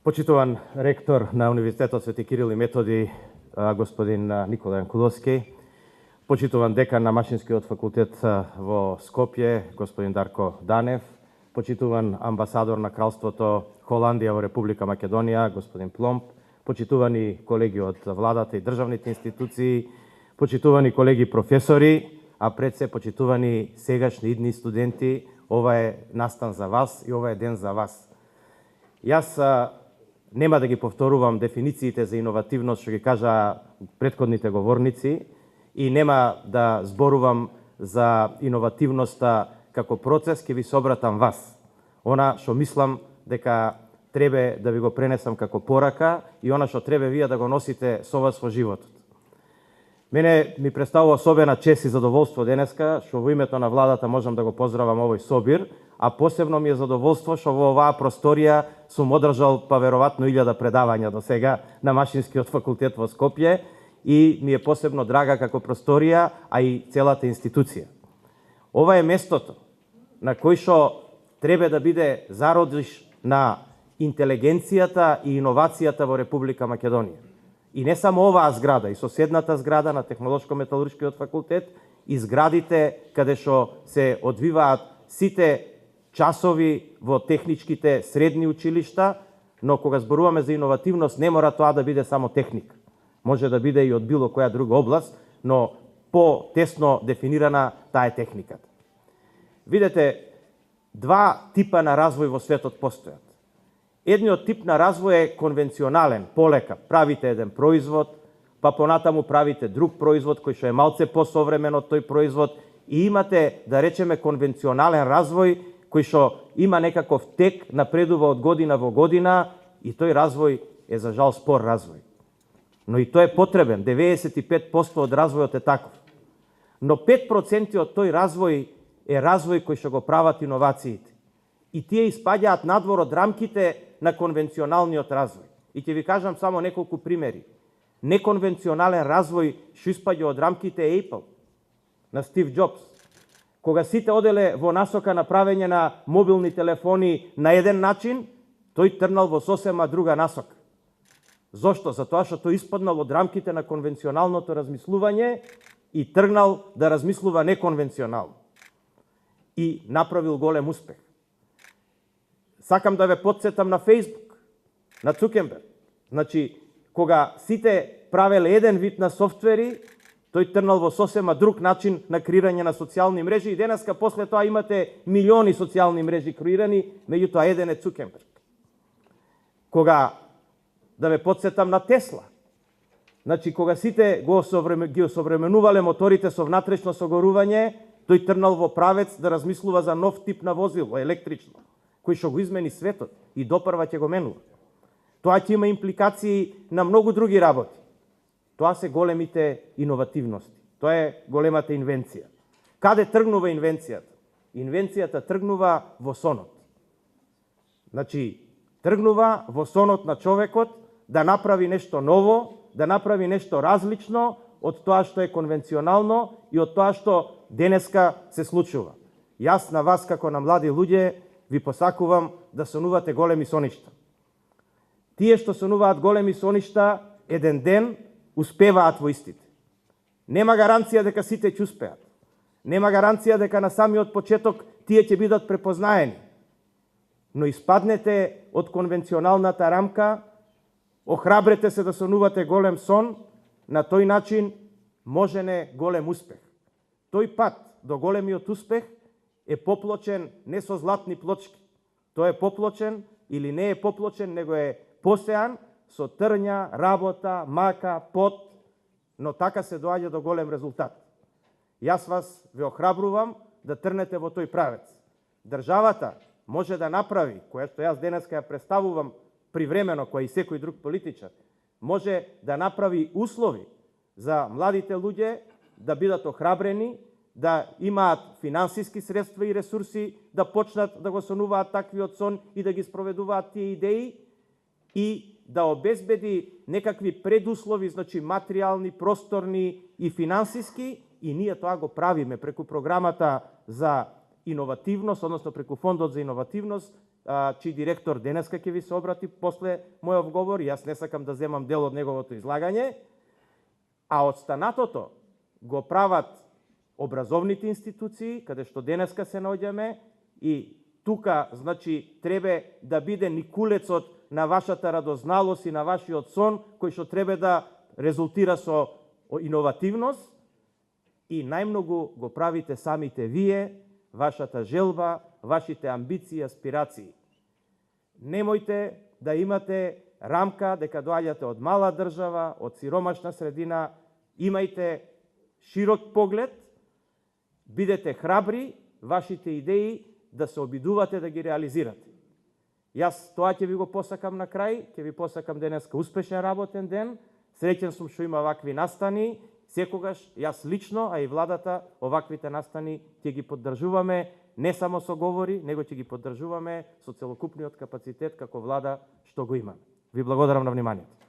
Почитуван ректор на Универзитетот Свети Кирил и Методи, господин Никола Јанкуловски, почитуван декан на Машинскиот факултет во Скопје, господин Дарко Данев, почитуван амбасадор на Кралството Холандија во Република Македонија, господин Пломп, почитувани колеги од владата и државните институции, почитувани колеги професори, а пред се почитувани сегашни идни студенти, ова е настан за вас и ова е ден за вас. Јас нема да ги повторувам дефинициите за иновативност што ги кажа претходните говорници и нема да зборувам за иновативноста како процес, ќе ви се обратам вас. Она што мислам дека требе да ви го пренесам како порака и она што требе вие да го носите со вас во животот. Мене ми представува особена чест и задоволство денеска што во името на владата можам да го поздравам овој собир, а посебно ми е задоволство што во оваа просторија сум одржал па веројатно 1000 предавања до сега на Машинскиот факултет во Скопје и ми е посебно драга како просторија, а и целата институција. Ова е местото на кој што требе да биде зародиш на интелигенцијата и иновацијата во Република Македонија. И не само оваа зграда, и соседната зграда на Технолошко-металуршкиот факултет и зградите каде што се одвиваат сите часови во техничките средни училишта, но кога зборуваме за иновативност не мора тоа да биде само техника. Може да биде и од било која друга област, но по-тесно дефинирана таа е техниката. Видете, два типа на развој во светот постојат. Едниот тип на развој е конвенционален, полека. Правите еден производ, па понатаму правите друг производ кој што е малце посовремен од тој производ и имате, да речеме, конвенционален развој кој што има некаков тек, напредува од година во година и тој развој е за жал спор развој. Но и тој е потребен, 95% од развојот е таков. Но 5% од тој развој е развој кој што го прават иновациите. И тие испаѓаат надвор од рамките на конвенционалниот развој. И ќе ви кажам само неколку примери. Неконвенционален развој што испаѓа од рамките Apple, на Стив Джобс. Кога сите оделе во насока на правење на мобилни телефони на еден начин, тој трнал во сосема друга насока. Зошто? Затоа што тој испаднал од рамките на конвенционалното размислување и тргнал да размислува неконвенционално. И направил голем успех. Сакам да ве потсетам на Facebook, на Цукерберг. Значи, кога сите правеле еден вид на софтвери, тој трнал во сосема друг начин на креирање на социјални мрежи и денеска после тоа имате милиони социјални мрежи креирани, меѓутоа еден е Цукерберг. Кога да ве потсетам на Тесла. Значи, кога сите ги осовременувале моторите со внатрешно согорување, тој трнал во правец да размислува за нов тип на возило, електрично, кој што го измени светот и допрва ќе го менува. Тоа ќе има импликации на многу други работи. Тоа се големите иновативности. Тоа е големата инвенција. Каде тргнува инвенцијата? Инвенцијата тргнува во сонот. Значи, тргнува во сонот на човекот да направи нешто ново, да направи нешто различно од тоа што е конвенционално и од тоа што денеска се случува. Јас на вас како на млади луѓе ви посакувам да сонувате големи соништа. Тие што сонуваат големи соништа, еден ден успеваат во истите. Нема гаранција дека сите ќе успеат. Нема гаранција дека на самиот почеток тие ќе бидат препознаени. Но испаднете од конвенционалната рамка, охрабрете се да сонувате голем сон, на тој начин можене голем успех. Тој пат до големиот успех е поплочен не со златни плочки. Тој е поплочен или не е поплочен, него е посеан со трња, работа, мака, пот, но така се доаѓа до голем резултат. Јас вас ве охрабрувам да трнете во тој правец. Државата може да направи, која што јас денеска ја представувам привремено, која и секој друг политичар, може да направи услови за младите луѓе да бидат охрабрени, да имаат финансиски средства и ресурси, да почнат да го сонуваат таквиот сон и да ги спроведуваат тие идеи и да обезбеди некакви предуслови, значи материјални, просторни и финансиски, и ние тоа го правиме преку програмата за иновативност, односно преку фондот за иновативност, чиј директор денеска ќе ви се обрати после мојов говор, јас не сакам да земам дел од неговото излагање, а останатото го прават образовните институции, каде што денеска се наоѓаме, и тука, значи, требе да биде никулецот на вашата радозналост и на вашиот сон, кој што требе да резултира со иновативност, и најмногу го правите самите вие, вашата желба, вашите амбиции и аспирации. Немојте да имате рамка дека доаѓате од мала држава, од сиромашна средина, имајте широк поглед, бидете храбри, вашите идеи да се обидувате да ги реализирате. Јас тоа ќе ви го посакам на крај, ќе ви посакам денеска успешен работен ден, среќен сум што има вакви настани, секогаш јас лично, а и владата, оваквите настани ќе ги поддржуваме, не само со говори, него ќе ги поддржуваме со целокупниот капацитет како влада што го имаме. Ви благодарам на вниманието.